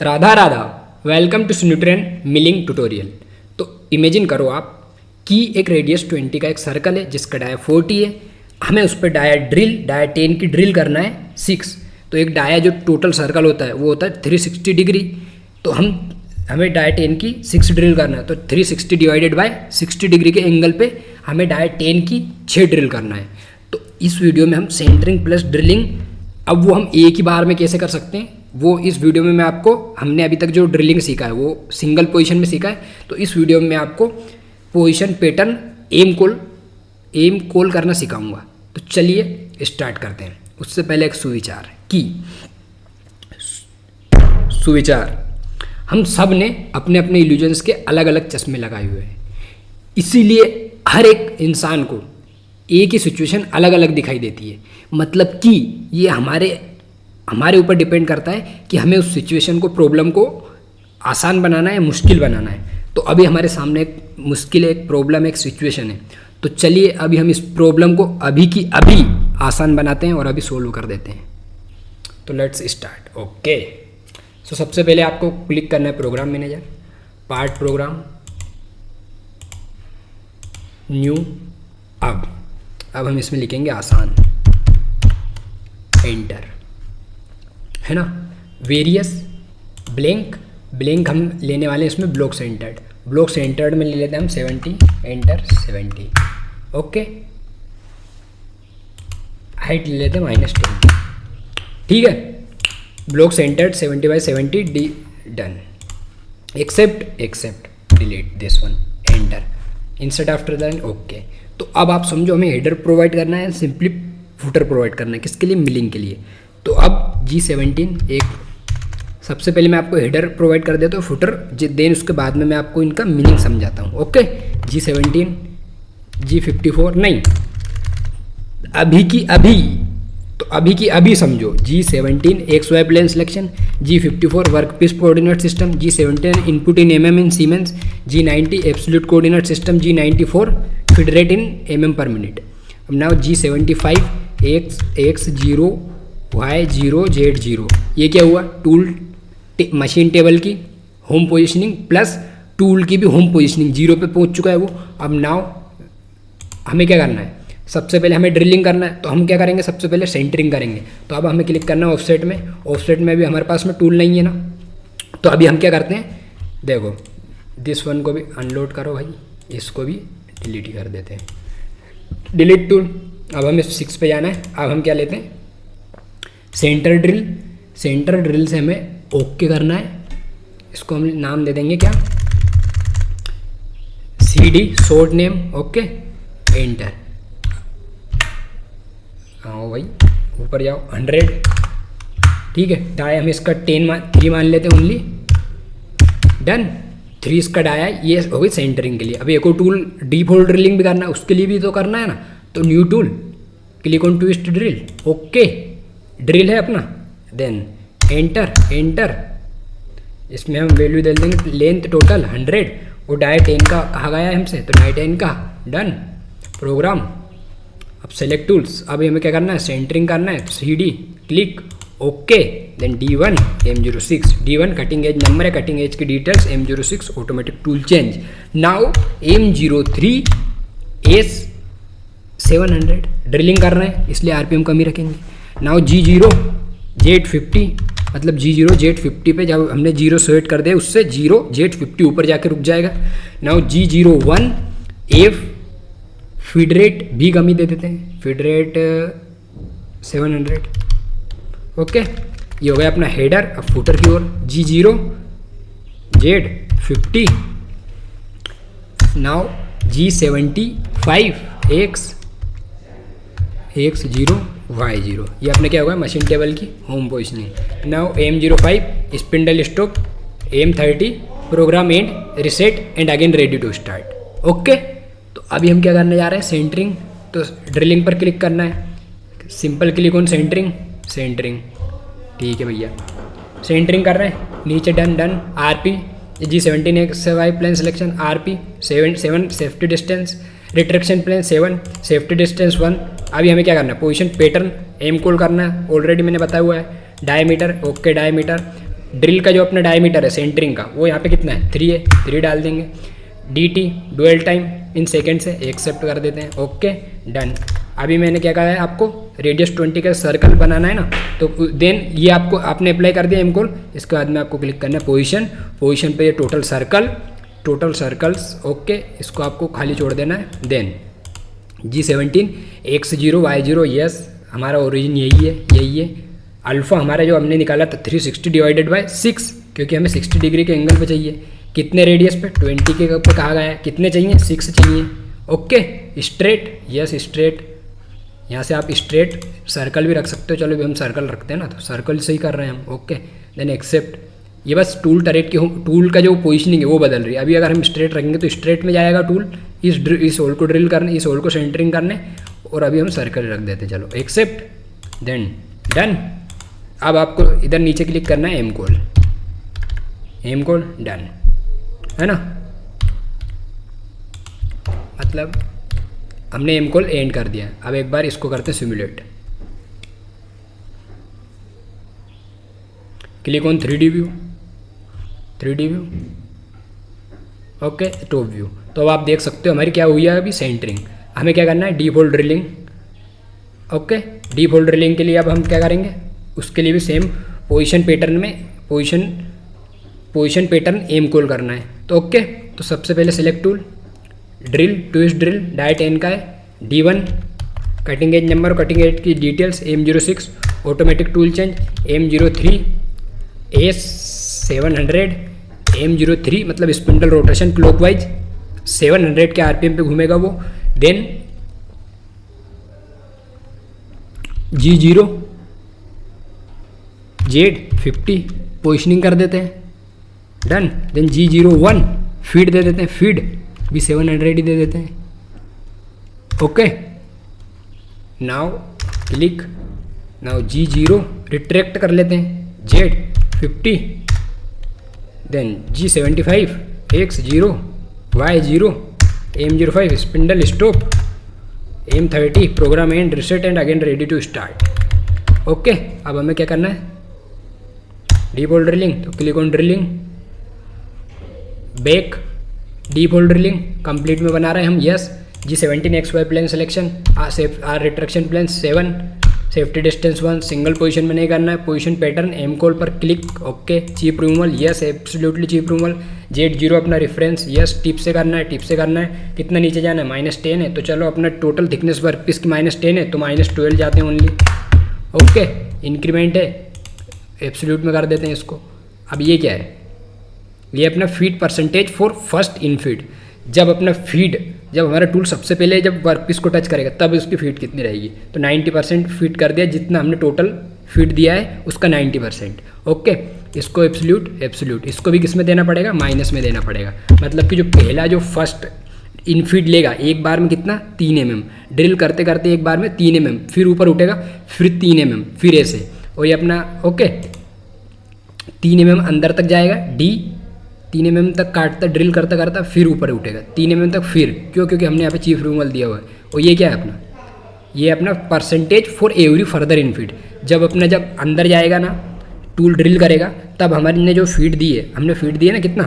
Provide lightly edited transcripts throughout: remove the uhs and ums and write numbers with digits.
Radha Radha, welcome to nutrient milling tutorial. तो imagine करो आप कि एक रेडियस 20 का एक सर्कल है जिसका डाया 40 है। हमें उस पर डाया 10 की ड्रिल करना है 6। तो एक डाया जो टोटल सर्कल होता है वो होता है 360 डिग्री। तो हमें डाया 10 की 6 ड्रिल करना है, तो 360 डिवाइडेड बाय 60 डिग्री के एंगल पे हमें डाया 10 की 6 ड्रिल करना है। तो इस वीडियो में हम सेंटरिंग प्लस ड्रिलिंग, अब वो हम एक ही बार में कैसे कर सकते हैं वो इस वीडियो में मैं आपको, हमने अभी तक जो ड्रिलिंग सीखा है वो सिंगल पोजीशन में सीखा है। तो इस वीडियो में मैं आपको पोजीशन पैटर्न एम कॉल करना सिखाऊंगा। तो चलिए स्टार्ट करते हैं। उससे पहले एक सुविचार, हम सब ने अपने अपने इल्यूजन्स के अलग अलग चश्मे लगाए हुए हैं, इसीलिए हर एक इंसान को एक ही सिचुएशन अलग अलग दिखाई देती है। मतलब कि ये हमारे ऊपर डिपेंड करता है कि हमें उस सिचुएशन को, प्रॉब्लम को आसान बनाना है, मुश्किल बनाना है। तो अभी हमारे सामने एक मुश्किल है, एक प्रॉब्लम है, एक सिचुएशन है। तो चलिए अभी हम इस प्रॉब्लम को अभी की अभी आसान बनाते हैं और अभी सोल्व कर देते हैं। तो लेट्स स्टार्ट। ओके, सो सबसे पहले आपको क्लिक करना है program manager, part program, new. अब हम इसमें लिखेंगे आसान, एंटर, है ना। वेरियस, ब्लैंक हम लेने वाले हैं इसमें ब्लॉक सेंटर्ड में ले लेते हैं हम 70, एंटर 70। ओके, हाइट ले लेते हैं -10, ठीक है। Block centred 70/70, done. Accept delete this one, enter, insert after then. Okay, तो अब आप समझो हमें हेडर प्रोवाइड करना है, सिंपली फुटर प्रोवाइड करना है, किसके लिए, मिलिंग के लिए। तो अब G17 एक, सबसे पहले मैं आपको हेडर प्रोवाइड कर देता हूँ, फुटर देन उसके बाद में मैं आपको इनका मीनिंग समझाता हूँ। ओके, G17, G54 नहीं, अभी की अभी समझो। G17 XY plane selection, G54 workpiece coordinate system, G17 input in mm in Siemens, G90 absolute coordinate system, G94 feed rate in mm per minute. अब now G75 X0 Y0 Z0, ये क्या हुआ, tool machine table की home positioning plus tool की भी home positioning 0 पे पहुंच चुका है वो। अब नाउ हमें क्या करना है, सबसे पहले हमें ड्रिलिंग करना है। तो हम क्या करेंगे, सबसे पहले सेंटरिंग करेंगे। तो अब हमें क्लिक करना है ऑफसेट में भी हमारे पास में टूल नहीं है ना। तो अभी हम क्या करते हैं, देखो दिस वन को भी अनलोड करो भाई, इसको भी डिलीट कर देते हैं, डिलीट टूल। अब हमें 6 पे जाना है। अब हम क्या लेते हैं, सेंटर ड्रिल से हमें ओके करना है। इसको हम नाम दे देंगे क्या, CD short name. Okay, enter. आओ भाई ऊपर जाओ, 100, ठीक है। डाया हम इसका 3 मान लेते हैं ओनली, डन। 3 इसका डाया, ये हो गई सेंटरिंग के लिए। अब एक और टूल डीप होल ड्रिलिंग भी करना है, उसके लिए भी तो करना है ना। तो new tool, click on twist drill. Okay, drill है अपना, देन एंटर। इसमें हम वैल्यू दे देंगे लेंथ टोटल 100, वो डाया 10 का कहा गया है हमसे, तो डाया 10 का, डन। प्रोग्राम, अब सेलेक्ट टूल्स। अब हमें क्या करना है, सेंटरिंग करना है, CD click, okay, then D1 M06, D1 cutting edge number है, कटिंग एज की details, M06 automatic tool change. Now M03 S700 drilling कर रहे हैं, इसलिए RPM कम ही रखेंगे। नाउ G0 Z50, मतलब G0 Z50 पे जब हमने 0 सेलेक्ट कर दिया, उससे 0 Z50 ऊपर जाके रुक जाएगा। Now G01 F, feed rate भी कम ही दे देते हैं, फीड रेट 700। ओके, ये हो गया अपना हेडर। अब फुटर की ओर, G0 Z50, now G75 X0 Y0, ये अपने क्या होगा, मशीन टेबल की home positioning. Now M05 spindle stop, M30 program end reset and again ready to start. Okay, तो अभी हम क्या करने जा रहे हैं, सेंटरिंग। तो ड्रिलिंग पर क्लिक करना है, सिंपल क्लिक ऑन सेंटरिंग, ठीक है भैया, सेंटरिंग कर रहे हैं, नीचे done. RP G17 XY plane selection, RP 7 safety distance, retraction plane 7, safety distance 1। अभी हमें क्या करना है, पोजीशन पैटर्न एम कॉल करना है, ऑलरेडी मैंने बताया हुआ है। डायमीटर, ओके डायमीटर, ड्रिल का जो अपना डायमीटर है सेंटरिंग का वो यहाँ पे कितना है 3 है, 3 डाल देंगे। dt dual time in second से एक्सेप्ट कर देते हैं, ओके डन। अभी मैंने क्या कहा है आपको रेडियस 20 का सर्कल बनाना है ना, तो देन ये आपको आपने अप्लाई कर दिया एमकोल। इसके बाद में आपको क्लिक करना है पोजीशन पे ये टोटल सर्कल्स, ओके इसको आपको खाली छोड़ देना है। Then G17 x0 y0 yes हमारा ओरिजिन यही है। अल्फ़ा हमारा जो हमने निकाला था 360 डिवाइडेड बाय 6, क्योंकि हमें 60 डिग्री के एंगल पे चाहिए। कितने रेडियस पे 20 के पे कहा गया है, कितने चाहिए 6 चाहिए, ओके। स्ट्रेट यस स्ट्रेट, यहाँ से आप स्ट्रेट सर्कल भी रख सकते हो, चलो भी हम सर्कल रखते हैं ना, तो सर्कल से ही कर रहे हैं हम, ओके। देन एक्सेप्ट, ये बस टूल टरेट की टूल का जो पोजिशनिंग है वो बदल रही है। अभी अगर हम स्ट्रेट रखेंगे तो स्ट्रेट में जाएगा टूल इस होल को ड्रिल करने, इस होल को सेंटरिंग करने, और अभी हम सर्कल रख देते, चलो एक्सेप्ट देन डन। अब आपको इधर नीचे क्लिक करना है एम कोल डन, है ना, मतलब हमने एम कोल एंड कर दिया। अब एक बार इसको करते हैं simulate, click on 3D view, okay top view. तो अब आप देख सकते हो हमारी क्या हुई है अभी सेंटरिंग। हमें क्या करना है default drilling, okay. Default drilling के लिए अब हम क्या करेंगे, उसके लिए भी सेम पोजीशन पैटर्न में पोजीशन पैटर्न एम कोल करना है, तो ओके। तो सबसे पहले select tool, drill twist drill डायट एन का है, D1 cutting edge number, cutting edge की details M06, automatic tool change M03 A700 M03 मतलब स्पिंडल रोटेशन क्लॉकवाइज 700 के RPM पे घूमेगा वो। देन G0 Z50 पोजिशनिंग कर देते हैं, डन। देन G01 फीड दे देते हैं, फीड भी 700 ही दे देते हैं, okay. Now click, now G0 retract कर लेते हैं, Z50 then G75 X0 Y0 M05 spindle stop, M30 program end reset and again ready to start, okay. अब हमें क्या करना है डीफॉल्ट ड्रिलिंग, तो click on drilling, back default drilling complete में बना रहे हैं हम, yes. G17 XY plane selection, R retraction plane 7, safety distance 1, single position में नहीं करना है, पोजीशन पैटर्न एम कोल पर click, okay. Chip removal yes absolutely chip removal. Z0 अपना रेफरेंस यस, टिप से करना है, कितना नीचे जाना है -10 है, तो चलो अपना टोटल थिकनेस वर्कपीस की -10 है तो -12 जाते हैं ओनली, ओके। इंक्रीमेंट है एब्सोल्यूट में कर देते हैं इसको। अब ये क्या है, ये अपना feed percentage for first in feed, जब हमारा टूल सबसे पहले जब वर्कपीस को टच करेगा तब उसकी फीड कितनी रहेगी, तो 90% फीड कर दिया, जितना हमने टोटल फीड दिया है उसका 90%, ओके। इसको एब्सोल्यूट इसको भी किस में देना पड़ेगा, माइनस में देना पड़ेगा, मतलब कि जो पहला जो फर्स्ट इन फीड लेगा एक बार में कितना 3 mm, ड्रिल करते करते एक बार में 3 mm, फिर ऊपर उठेगा फिर 3 mm, फिर ऐसे, और ये अपना ओके 3 mm अंदर तक जाएगा, 3 mm तक काटता ड्रिल करता करता फिर ऊपर उठेगा 3 mm तक, फिर क्योंकि हमने यहाँ पे चीफ रिमूवल दिया हुआ है। और ये क्या है ये अपना percentage for every further in feed, जब अंदर जाएगा ना टूल ड्रिल करेगा तब हमारे ने जो फीड दी है, हमने फीड दी है ना, कितना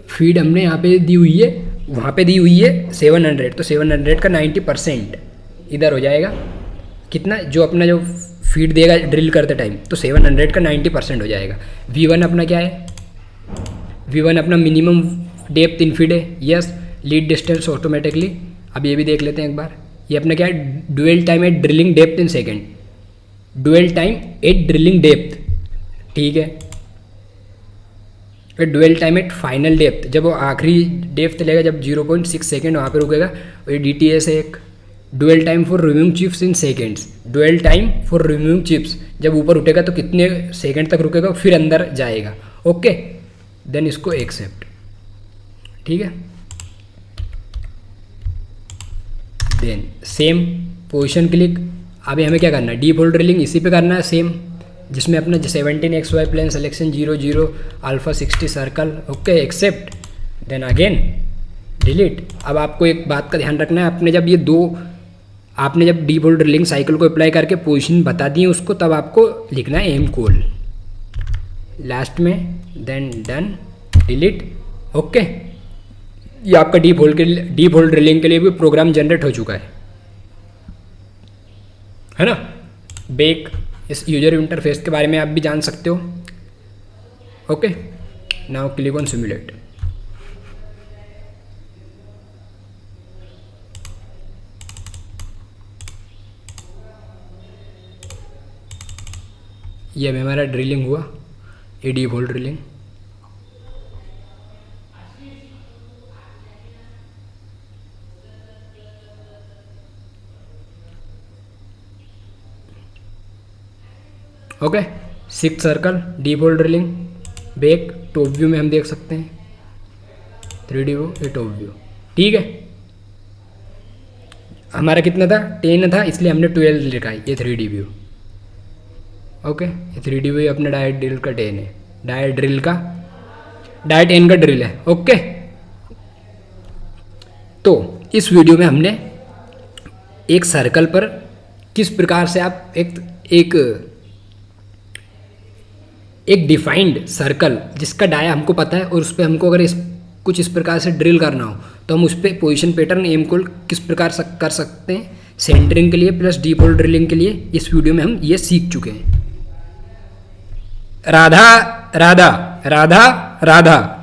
फीड हमने यहाँ पे दी हुई है, वहाँ पे दी हुई है 700, तो 700 का 90% इधर हो जाएगा, कितना जो अपना जो फीड देगा ड्रिल करते टाइम, तो 700 का 90% हो जाएगा। V1 अपना क्या है, V1 अपना मिनिमम डेप्थ इन फीड है, यस। लीड डिस्टेंस ऑटोमेटिकली, अब ये भी देख लेते हैं एक बार, ये अपना क्या है dwell time at drilling depth in second, dwell time at drilling depth, ठीक है। फिर dwell time at final depth, जब वो आखिरी डेप्थ लेगा जब 0.6 सेकेंड वहाँ पर रुकेगा, और ये DTS है एक। Dual time for removing chips in seconds, dual time for removing chips, जब ऊपर उठेगा तो कितने सेकेंड तक रुकेगा फिर अंदर जाएगा, ओके। देन इसको एक्सेप्ट, ठीक है। देन सेम पोजीशन क्लिक, अभी हमें क्या करना है डीफॉल्ट ड्रिलिंग इसी पे करना है सेम, जिसमें अपना 17 XY plane selection 00 alpha 60 circle, okay accept, then again delete. अब आपको एक बात का ध्यान रखना है, आपने जब ये दो आपने जब डिफॉल्ट ड्रिलिंग साइकिल को अप्लाई करके पोजीशन बता दी उसको, तब आपको लिखना है एम कॉल लास्ट में, देन डन, डिलीट, ओके। ये आपका डिफॉल्ट ड्रिलिंग के लिए भी प्रोग्राम जनरेट हो चुका है ना। बेक, इस यूजर इंटरफेस के बारे में आप भी जान सकते हो। Okay, now click on simulate. ये अभी हमारा ड्रिलिंग हुआ, ये default drilling. Okay, 6 circle default drilling, back top view में हम देख सकते हैं, 3D व्यू, ये टॉप व्यू, ठीक है। हमारा कितना था, 10 था, इसलिए हमने 12 लिखा है। ये 3D व्यू, ओके, ये 3D व्यू अपना डायरेक्ट ड्रिल का 10 है, डायरेक्ट एन का ड्रिल है, ओके। तो इस वीडियो में हमने एक सर्कल पर किस प्रकार से आप एक डिफाइंड सर्कल जिसका डाया हमको पता है, और उस पर हमको अगर कुछ इस प्रकार से ड्रिल करना हो तो हम उस पर पोजिशन पैटर्न एम कॉल किस प्रकार कर सकते हैं सेंटरिंग के लिए प्लस डिफॉल्ट ड्रिलिंग के लिए, इस वीडियो में हम ये सीख चुके हैं। राधा राधा राधा राधा।